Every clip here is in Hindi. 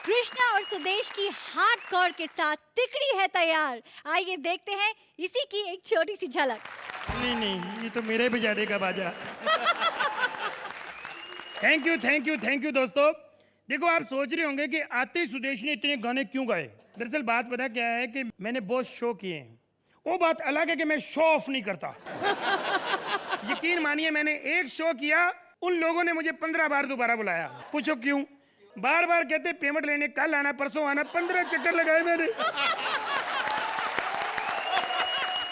कृष्णा और सुदेश की हार्डकोर के साथ तिकड़ी है तैयार। आइए देखते हैं इसी की एक छोटी सी झलक। नहीं नहीं, ये तो मेरे भी ज्यादा का बाजा। थैंक यू दोस्तों। देखो, आप सोच रहे होंगे कि आते ही सुदेश ने इतने गाने क्यों गाए। दरअसल बात पता क्या है कि मैंने बहुत शो किए हैं। वो बात अलग है कि मैं शो ऑफ नहीं करता। यकीन मानिए, मैंने एक शो किया, उन लोगों ने मुझे 15 बार दोबारा बुलाया। पूछो क्यों? बार बार कहते पेमेंट लेने, कल आना, परसों आना। 15 चक्कर लगाए मैंने।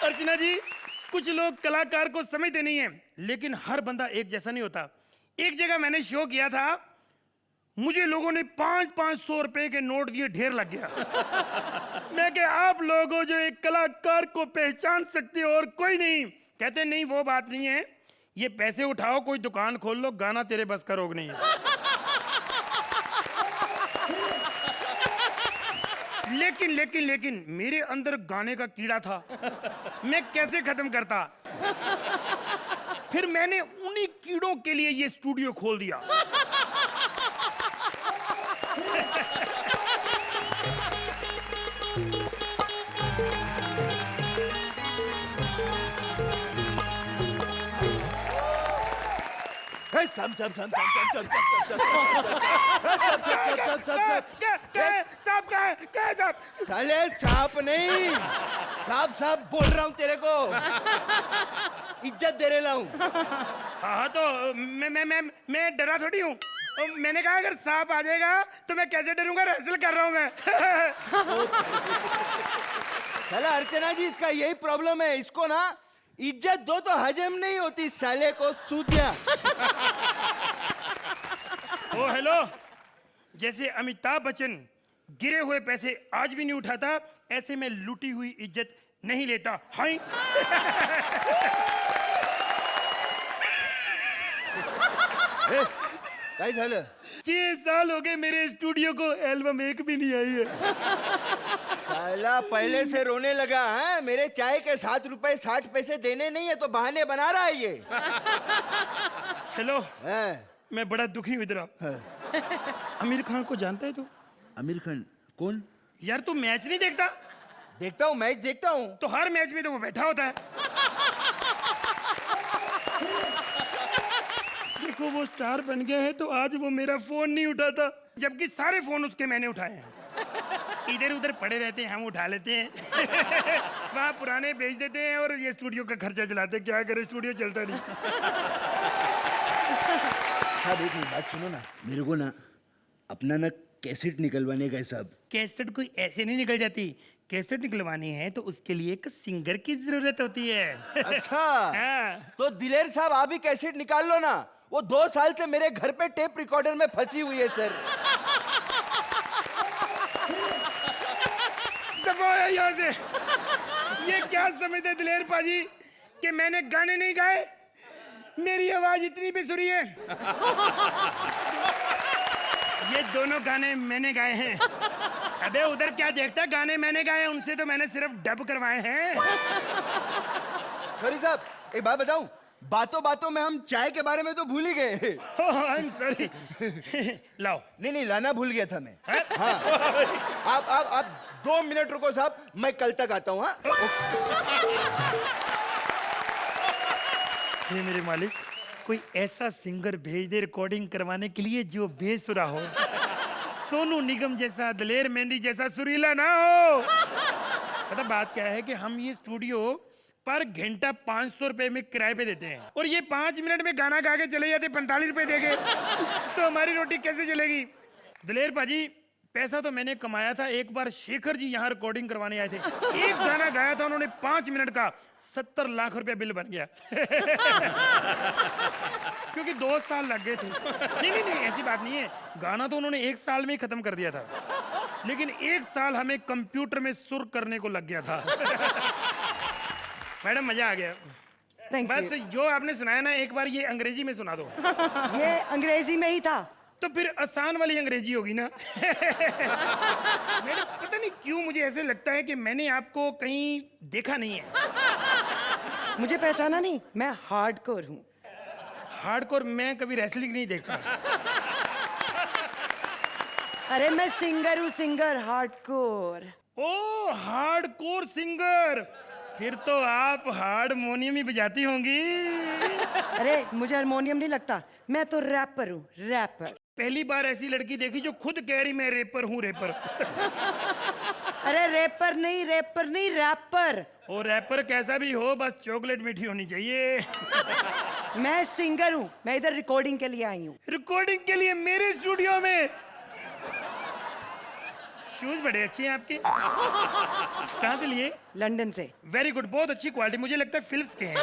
अर्चना जी, कुछ लोग कलाकार को समझते नहीं है, लेकिन हर बंदा एक जैसा नहीं होता। एक जगह मैंने शो किया था, मुझे लोगों ने 500 रुपए के नोट दिए, ढेर लग गया। मैं क्या आप लोगों जो एक कलाकार को पहचान सकते हो और कोई नहीं। कहते नहीं, वो बात नहीं है, ये पैसे उठाओ, कोई दुकान खोल लो, गाना तेरे बस का रोग नहीं है। लेकिन मेरे अंदर गाने का कीड़ा था। मैं कैसे खत्म करता? फिर मैंने उन्हीं कीड़ों के लिए ये स्टूडियो खोल दिया। साहब साले सांप नहीं, सांप बोल रहा हूँ तेरे को। इज्जत दे रहा हूँ। हाँ तो मैं डरा थोड़ी हूँ। मैंने कहा अगर सांप आ जाएगा तो मैं कैसे डरूंगा, रिहर्सल कर रहा हूँ मैं। साला अर्चना जी, इसका यही प्रॉब्लम है। इसको ना इज्जत दो तो हजम नहीं होती, साले को सूदिया। ओ हेलो, जैसे अमिताभ बच्चन गिरे हुए पैसे आज भी नहीं उठाता, ऐसे मैं लूटी हुई इज्जत नहीं लेता। हाय। काय झालं? 6 साल हो गए मेरे स्टूडियो को, एल्बम एक भी नहीं आई है। साला पहले से रोने लगा है। मेरे चाय के 7 रुपए 60 पैसे देने नहीं है तो बहाने बना रहा है ये। हेलो, हाँ। मैं बड़ा दुखी हूँ इधर। आमिर खान को जानता है तू? आमिर खान कौन? यार तू मैच नहीं देखता? देखता हूँ, मैच देखता हूँ। तो हर मैच में तो वो बैठा होता है। देखो, वो स्टार बन गया है तो आज वो मेरा फोन नहीं उठाता, जबकि सारे फोन उसके मैंने उठाए हैं। इधर उधर पड़े रहते हैं, हम उठा लेते हैं। वहाँ पुराने बेच देते हैं और ये स्टूडियो का खर्चा चलाते हैं। क्या करे, स्टूडियो चलता नहीं। साहब एक बात सुनो ना, मेरे को ना अपना ना कैसेट निकलवाने का सब। कैसेट कोई ऐसे नहीं निकल जाती। कैसेट निकलवानी है तो उसके लिए एक सिंगर की जरूरत होती है। अच्छा। हाँ। तो दिलेर साहब, आप ही कैसेट निकाल लो ना। वो 2 साल से मेरे घर पे टेप रिकॉर्डर में फंसी हुई है सर। यहाँ से। ये क्या समझते दिलेर पाजी कि मैंने गाने नहीं गाए? मेरी आवाज इतनी बेसुरी है। ये दोनों गाने मैंने गाए हैं। अबे उधर क्या देखता, गाने मैंने गाए, उनसे तो मैंने सिर्फ डब करवाए हैं। सॉरी साहब, एक बात बताऊं, बातों बातों में हम चाय के बारे में तो भूल ही गए। I am sorry. लाओ। नहीं, लाना भूल गया था मैं। हाँ। आप 2 मिनट रुको साहब, मैं कल तक आता हूँ। हाँ। ये मेरे मालिक, कोई ऐसा सिंगर भेज दे रिकॉर्डिंग करवाने के लिए जो बेसुरा हो। सोनू निगम जैसा, दलेर मेहंदी जैसा सुरीला ना हो। पता बात क्या है कि हम ये स्टूडियो पर घंटा 500 रुपए में किराए पे देते हैं, और ये 5 मिनट में गाना गा के चले जाते 45 रुपए देके। तो हमारी रोटी कैसे चलेगी? दलेर पाजी, पैसा तो मैंने कमाया था। एक बार शेखर जी यहाँ रिकॉर्डिंग करवाने आए थे, एक गाना गाया था उन्होंने 5 मिनट का, 70 लाख रुपया बिल बन गया। क्योंकि 2 साल लग गए थे। नहीं, ऐसी बात नहीं है। गाना तो उन्होंने 1 साल में ही खत्म कर दिया था, लेकिन 1 साल हमें कंप्यूटर में सुर करने को लग गया था। मैडम मजा आ गया। बस जो आपने सुनाया ना, एक बार ये अंग्रेजी में सुना दो। ये अंग्रेजी में ही था तो फिर आसान वाली अंग्रेजी होगी ना। मैडम पता नहीं क्यों मुझे ऐसे लगता है कि मैंने आपको कहीं देखा नहीं है। मुझे पहचाना नहीं? मैं हार्डकोर हूँ। हार्डकोर? मैं कभी रेसलिंग नहीं देखता। अरे मैं सिंगर हूँ, सिंगर हार्डकोर। ओ हार्डकोर सिंगर, फिर तो आप हारमोनियम ही बजाती होंगी। अरे मुझे हारमोनियम नहीं लगता, मैं तो रैपर हूँ, रैपर। पहली बार ऐसी लड़की देखी जो खुद कह रही मैं रेपर हूँ, रेपर। अरे रैपर नहीं, रैपर नहीं, रैपर। और रैपर कैसा भी हो, बस चॉकलेट मीठी होनी चाहिए। मैं सिंगर हूँ, मैं इधर रिकॉर्डिंग के लिए आई हूँ। रिकॉर्डिंग के लिए मेरे स्टूडियो में? शूज बड़े अच्छे हैं आपके। कहाँ से लिए? लंदन से। वेरी गुड, बहुत अच्छी क्वालिटी, मुझे लगता है फिलिप्स के हैं।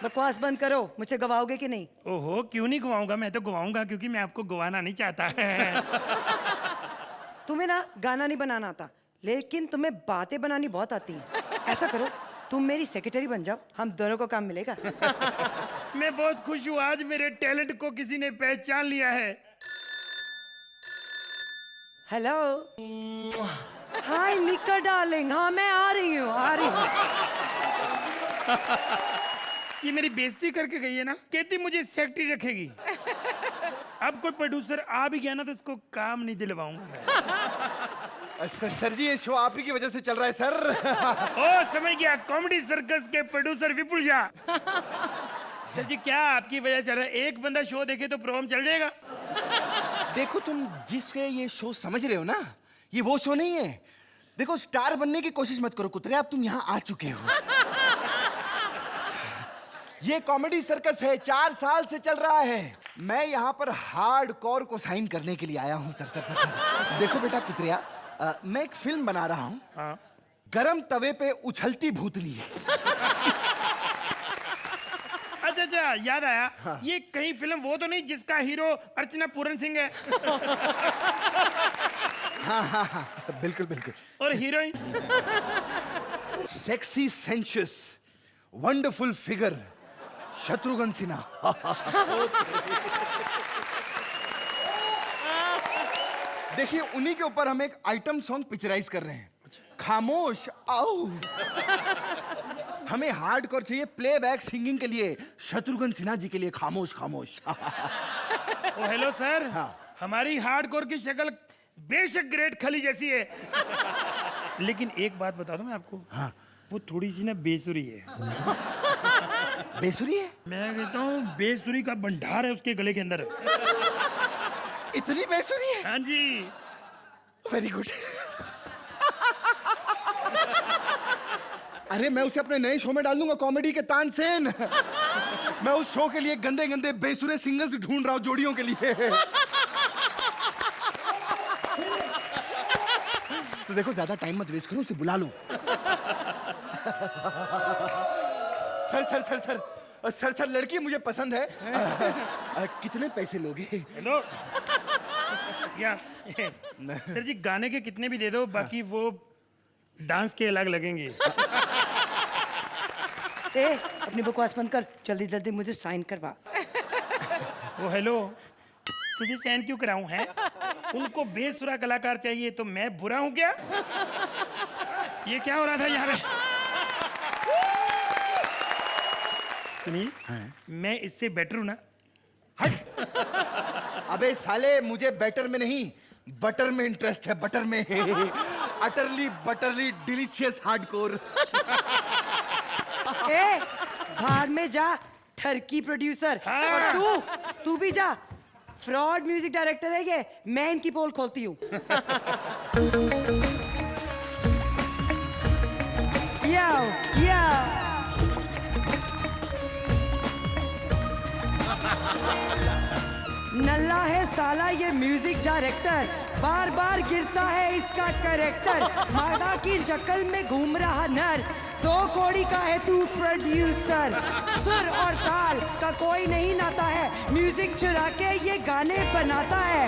बकवास बंद करो, मुझसे गवाओगे कि नहीं? ओहो, क्यों नहीं गवाऊंगा, मैं तो गवाऊंगा क्योंकि मैं आपको गवाना नहीं चाहता है। तुम्हें ना गाना नहीं बनाना आता, लेकिन तुम्हें बातें बनानी बहुत आती हैं। ऐसा करो, तुम मेरी सेक्रेटरी बन जाओ, हम दोनों को काम मिलेगा। मैं बहुत खुश हूँ, आज मेरे टैलेंट को किसी ने पहचान लिया है। हेलो, हाय मिका डार्लिंग, हाँ मैं आ रही हूँ, आ रही हूँ। ये मेरी बेइज्जती करके गई है ना, कहती मुझे सेक्रेटरी रखेगी। अब कोई प्रोड्यूसर आ भी गया ना तो इसको काम नहीं दिलवाऊंगा। सर जी, ये शो आप ही की वजह से चल रहा है सर। ओ समझ गया, कॉमेडी सर्कस के प्रोड्यूसर विपुल झा। सर जी क्या आपकी वजह से चल रहा है? एक बंदा शो देखे तो प्रोग्राम चल जाएगा। देखो, तुम जिसके ये शो समझ रहे हो ना, ये वो शो नहीं है। देखो, स्टार बनने की कोशिश मत करो कुतरे, अब तुम यहाँ आ चुके हो। ये कॉमेडी सर्कस है, 4 साल से चल रहा है। मैं यहाँ पर हार्डकोर को साइन करने के लिए आया हूँ सर। देखो बेटा कुतरिया, मैं एक फिल्म बना रहा हूँ। हाँ। गरम तवे पे उछलती भूतनी। अच्छा, याद आया। हाँ। ये कहीं फिल्म वो तो नहीं जिसका हीरो अर्चना पूरन सिंह है? हाँ, बिल्कुल। और heroine? Sexy sensuous wonderful figure Shatrughan Sinha. देखिए, उन्हीं के ऊपर हम एक आइटम सॉन्ग पिक्चराइज कर रहे हैं। खामोश आओ। हमें हार्डकोर चाहिए प्लेबैक सिंगिंग के लिए, शत्रुघ्न सिन्हा जी के लिए खामोश। ओ हेलो सर। हाँ। हमारी हार्डकोर की शक्ल बेशक ग्रेट खली जैसी है, लेकिन एक बात बता दूं मैं आपको। हाँ। वो थोड़ी सी ना बेसुरी है। बेसुरी है? मैं कहता हूँ बेसुरी का भंडार है उसके गले के अंदर। इतनी बेसुरी है? हाँ जी। Very good. अरे मैं उसे अपने नए शो में डाल दूंगा, कॉमेडी के तानसेन। मैं उस शो के लिए गंदे गंदे बेसुरे सिंगर्स ढूंढ रहा हूँ जोड़ियों के लिए। तो देखो, ज्यादा टाइम मत वेस्ट करो, उसे बुला लो। सर, लड़की मुझे पसंद है। कितने पैसे लोगे? हेलो या सर जी, गाने के कितने भी दे दो, बाकी वो डांस के अलग लगेंगे। अपनी बकवास बंद कर, जल्दी जल्दी मुझे साइन करवा। वो हेलो, तुझे साइन क्यों कराऊं है? उनको बेसुरा कलाकार चाहिए तो मैं बुरा हूं क्या? ये क्या हो रहा था यहाँ पे? सुनिए, मैं इससे बेटर हूं ना? हट। अबे साले, मुझे बेटर में नहीं बटर में इंटरेस्ट है, बटर में। Utterly butterly delicious hardcore. भाड़ में जा, ठरकी प्रोड्यूसर। हाँ। और तू भी जा, फ्रॉड म्यूजिक डायरेक्टर है ये। मैं इनकी पोल खोलती हूँ। नल्ला है साला ये म्यूजिक डायरेक्टर, बार बार गिरता है इसका कैरेक्टर। मादा की शक्ल में घूम रहा नर, 2 कौड़ी का है तू प्रोड्यूसर। सुर और ताल का कोई नहीं नाता है, म्यूजिक चुरा के ये गाने बनाता है।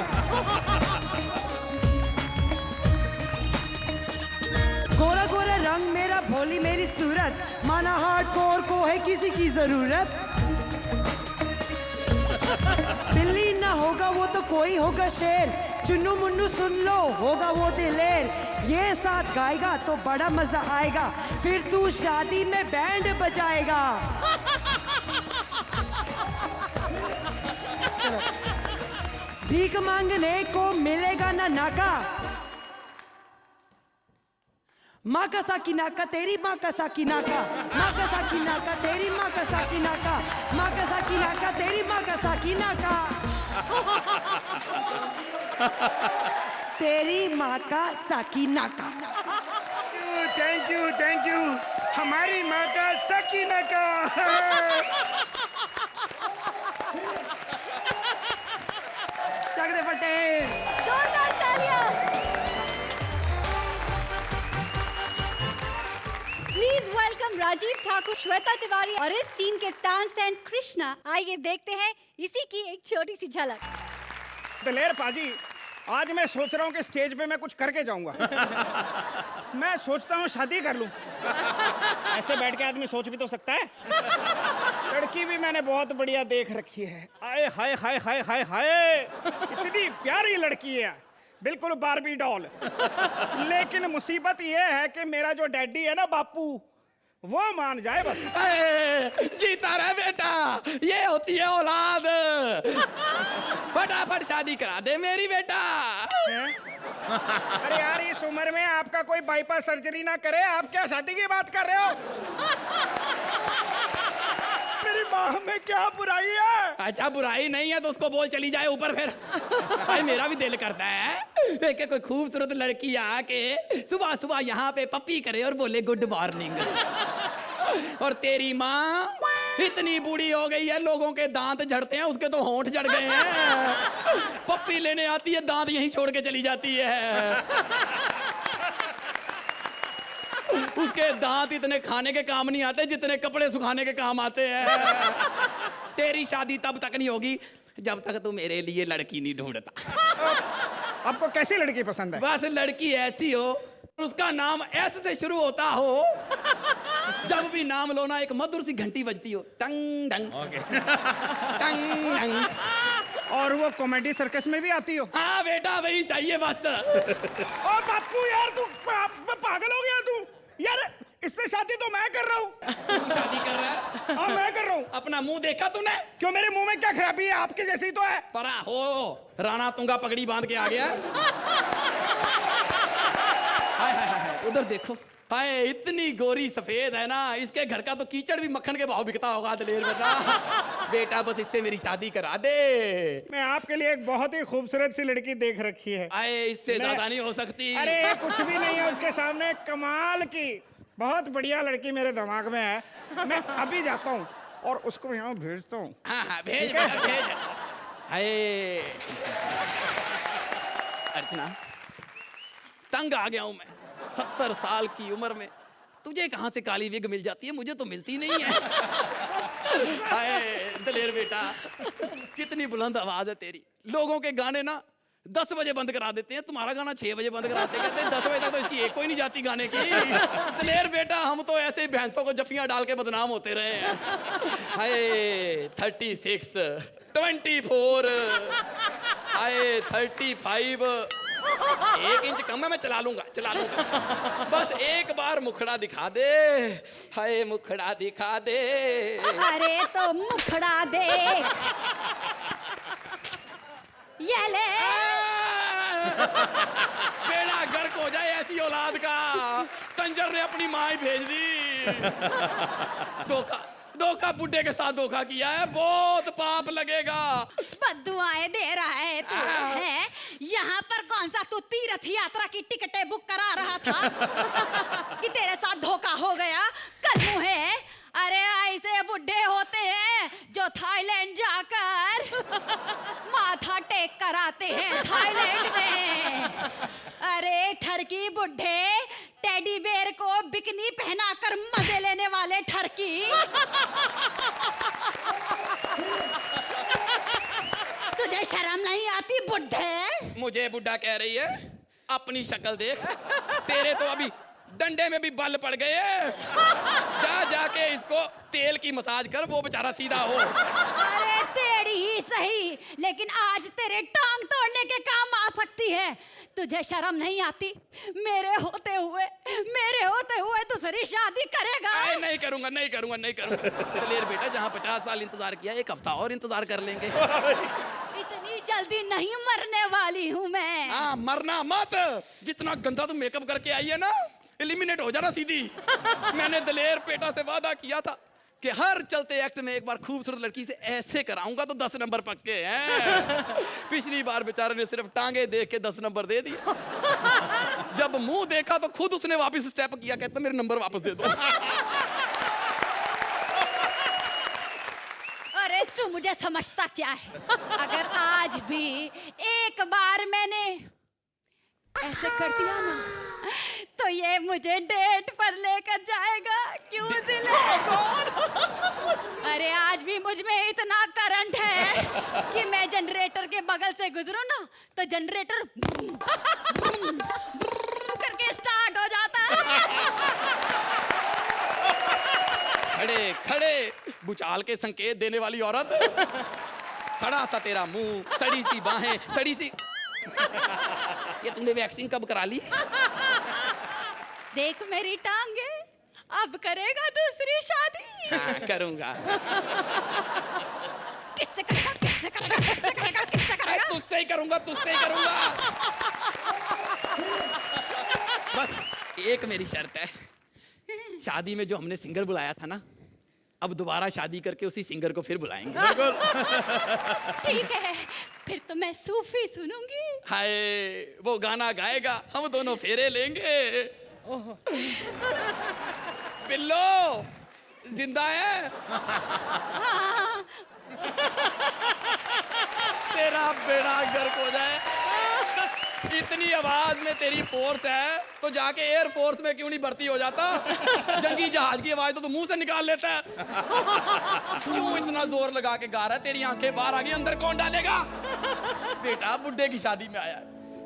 गोरा गोरा रंग मेरा, भोली मेरी सूरत, माना हार्डकोर को है किसी की जरूरत। दिल्ली ना होगा वो तो कोई होगा शेर, चुन्नू मुन्नू सुन लो होगा वो दिलेर। ये साथ गाएगा तो बड़ा मजा आएगा, फिर तू शादी में बैंड बजाएगा। चलो भीख मांगने को मिलेगा ना नाका। माँ का साकी नाका तेरी माँ का साकी नाका, माँ का साकी नाका तेरी माँ का साकी नाका, माँ का साकी नाका तेरी माँ का साकी नाका, तेरी माँ का साकी नाका। थैंक यू हमारी माँ का सकीना का। चक दे फटे। जोरदार तालियां। प्लीज वेलकम राजीव ठाकुर, श्वेता तिवारी और इस टीम के तानसेन कृष्णा। आइए देखते हैं इसी की एक छोटी सी झलक। दलेर पाजी, आज मैं सोच रहा हूँ कि स्टेज पे मैं कुछ करके जाऊंगा। मैं सोचता हूँ शादी कर लूं। ऐसे बैठ के आदमी सोच भी तो सकता है। लड़की भी मैंने बहुत बढ़िया देख रखी है। आए हाय हाय हाय हाय हाय, इतनी प्यारी लड़की है, बिल्कुल बारबी डॉल। लेकिन मुसीबत ये है कि मेरा जो डैडी है ना बापू, वो मान जाए बस। जीता रहे बेटा, ये होती है औलाद। फटाफट शादी करा दे मेरी बेटा। अरे यार, इस उम्र में आपका कोई बाईपास सर्जरी ना करे, आप क्या शादी की बात कर रहे हो? मेरी माँ में क्या बुराई है? अच्छा बुराई नहीं है तो उसको बोल चली जाए ऊपर फिर। भाई मेरा भी दिल करता है कि कोई खूबसूरत लड़की आके सुबह सुबह यहाँ पे पप्पी करे और बोले गुड मॉर्निंग। और तेरी माँ इतनी बूढ़ी हो गई है, लोगों के दांत झड़ते हैं, उसके तो होंठ झड़ गए हैं। पप्पी लेने आती है, दांत यहीं छोड़ के चली जाती है। उसके दांत इतने खाने के काम नहीं आते जितने कपड़े सुखाने के काम आते हैं। तेरी शादी तब तक नहीं होगी जब तक तू मेरे लिए लड़की नहीं ढूंढता। आपको कैसी लड़की पसंद है? बस लड़की ऐसी हो उसका नाम एस से शुरू होता हो, जब भी नाम लो ना एक मधुर सी घंटी बजती हो, टंग टंग टंग टंग। और वो कॉमेडी सर्कस में भी आती हो? हाँ बेटा वही चाहिए बस। ओ बापू यार, तू पागल हो गया तू यार। इससे शादी तो मैं कर रहा हूँ। तू शादी कर रहा है? हाँ मैं कर रहा हूँ। अपना मुंह देखा तूने? क्यों, मेरे मुंह में क्या खराबी है? आपके जैसी तो है। परा हो राणा तुंगा पगड़ी बांध के आ गया। हाय हाय हाय, उधर देखो, हाय इतनी गोरी सफेद है ना, इसके घर का तो कीचड़ भी मक्खन के भाव बिकता होगा। दलेर बेटा, बेटा बस इससे मेरी शादी करा दे। मैं आपके लिए एक बहुत ही खूबसूरत सी लड़की देख रखी है। आए इससे ज्यादा नहीं हो सकती। अरे कुछ भी नहीं है उसके सामने, कमाल की बहुत बढ़िया लड़की मेरे दिमाग में है। मैं अभी जाता हूँ और उसको यहाँ भेजता हूँ। हाँ हाँ भेज बेटा भेज। हाय अर्चना, तंग आ गया हूं मैं। 70 साल की उम्र में तुझे कहां से काली विग मिल जाती है, मुझे तो मिलती नहीं है। हाय दलेर बेटा, कितनी बुलंद आवाज है तेरी। लोगों के गाने ना 10 बजे बंद करा देते हैं, तुम्हारा गाना 6 बजे बंद कराते, कहते हैं 10 बजे तक तो इसकी एक कोई नहीं जाती गाने की। दलेर बेटा, हम तो ऐसे ही भैंसों को जफियां डाल के बदनाम होते रहे हैं। हाय 36 24 हाय 35 1 इंच कम है, मैं चला लूंगा बस एक बार मुखड़ा दिखा दे। हाय मुखड़ा दिखा दे। अरे तो मुखड़ा दे, ये ले। बेड़ा गर्क हो जाए ऐसी औलाद का, कंजर ने अपनी माँ ही भेज दी। धोखा बुड्ढे के साथ धोखा किया है, बहुत पाप लगेगा। बद्दुआएं दे रहा है तू है। यहाँ पर कौन सा तू तीर्थ यात्रा की टिकटें बुक करा रहा था कि तेरे साथ धोखा हो गया? कल मुँह है। अरे ऐसे बुड्ढे होते हैं जो थाईलैंड जाकर माथा टेक कर आते हैं थाईलैंड में। अरे ठरकी बुड्ढे, टेडी बेयर को बिकनी पहनाकर मजे लेने वाले ठरकी। तुझे शर्म नहीं आती बुड्ढे? मुझे बुड्ढा कह रही है? अपनी शक्ल देख, तेरे तो अभी डंडे में भी बल पड़ गए। जाके इसको तेल की मसाज कर, वो बेचारा सीधा हो। अरे तेरी ही सही, लेकिन आज तेरे टांग तोड़ने के काम आ सकती है। तुझे शर्म नहीं आती? मेरे होते हुए दूसरी शादी करेगा? नहीं करूंगा। दलेर बेटा, जहाँ 50 साल इंतजार किया, 1 हफ्ता और इंतजार कर लेंगे। इतनी जल्दी नहीं मरने वाली हूँ मैं। हाँ, मरना मत। जितना गंदा तुम मेकअप करके आई है ना, एलिमिनेट हो जाना सीधी। मैंने दलेर पेटा से वादा किया था कि हर चलते एक्ट में एक बार खूबसूरत लड़की से ऐसे कराऊंगा तो 10 नंबर पक्के हैं। पिछली बार बेचारे ने सिर्फ टांगे देख के 10 नंबर दे दिए। जब मुंह देखा तो खुद उसने वापस स्टेप किया, कहता मेरे नंबर वापस दे दो। अरे तू मुझे समझता क्या है? अगर आज भी एक बार मैंने ऐसे कर दिया ना, तो ये मुझे डेट पर लेकर जाएगा। क्यों जिले? अरे आज भी मुझ में इतना करंट है कि मैं जनरेटर के बगल से गुजरूं ना, तो जनरेटर करके स्टार्ट हो जाता है। खड़े खड़े भूचाल के संकेत देने वाली औरत। सड़ा सा तेरा मुंह, सड़ी सी बाहें, सड़ी सी। ये तूने वैक्सीन कब करा ली? देख मेरी टांगे, अब करेगा दूसरी शादी। हाँ, करूंगा। किससे करेगा? किससे करेगा? किससे करेगा? किससे करेगा? तुझसे ही करूंगा, तुझसे ही करूंगा। बस एक मेरी शर्त है, शादी में जो हमने सिंगर बुलाया था ना, अब दोबारा शादी करके उसी सिंगर को फिर बुलाएंगे। ठीक है, फिर तो मैं सूफी सुनूंगी। हाय, वो गाना गाएगा, हम दोनों फेरे लेंगे। पिल्लो जिंदा है? हाँ। तेरा बेड़ा गर्क हो जाए। इतनी आवाज में तेरी फोर्स है तो जाके एयर फोर्स में क्यों नहीं भर्ती हो जाता? जंगी जहाज की आवाज तो तू मुंह से निकाल लेता है। क्यों इतना जोर लगा के गा रहा है? तेरी आंखें बाहर आ गई, अंदर कौन डालेगा? बेटा बुड्ढे की शादी में आया है,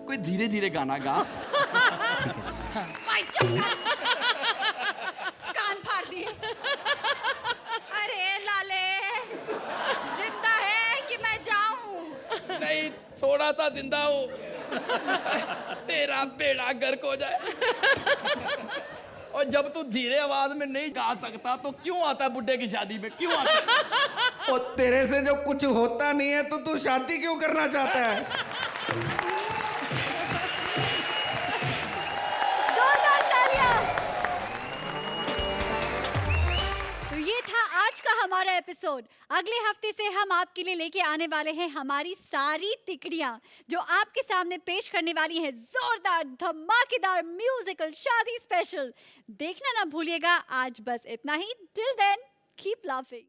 कोई धीरे धीरे गाना गा। भाई चुप कर। कान फाड़ दिए। अरे लाले, जिंदा है कि मैं जाऊं? नहीं, थोड़ा सा जिंदा हो। तेरा बेड़ा गर्क हो जाए। और जब तू धीरे आवाज में नहीं गा सकता तो क्यों आता है बुड्ढे की शादी में? क्यों आता है? और तेरे से जो कुछ होता नहीं है तो तू शादी क्यों करना चाहता है? जोरदार तालियां। तो ये था आज का हमारा एपिसोड। अगले हफ्ते से हम आपके लिए लेके आने वाले हैं हमारी सारी तिकड़ियां, जो आपके सामने पेश करने वाली हैं जोरदार धमाकेदार म्यूजिकल शादी स्पेशल। देखना ना भूलिएगा। आज बस इतना ही। Till then keep laughing.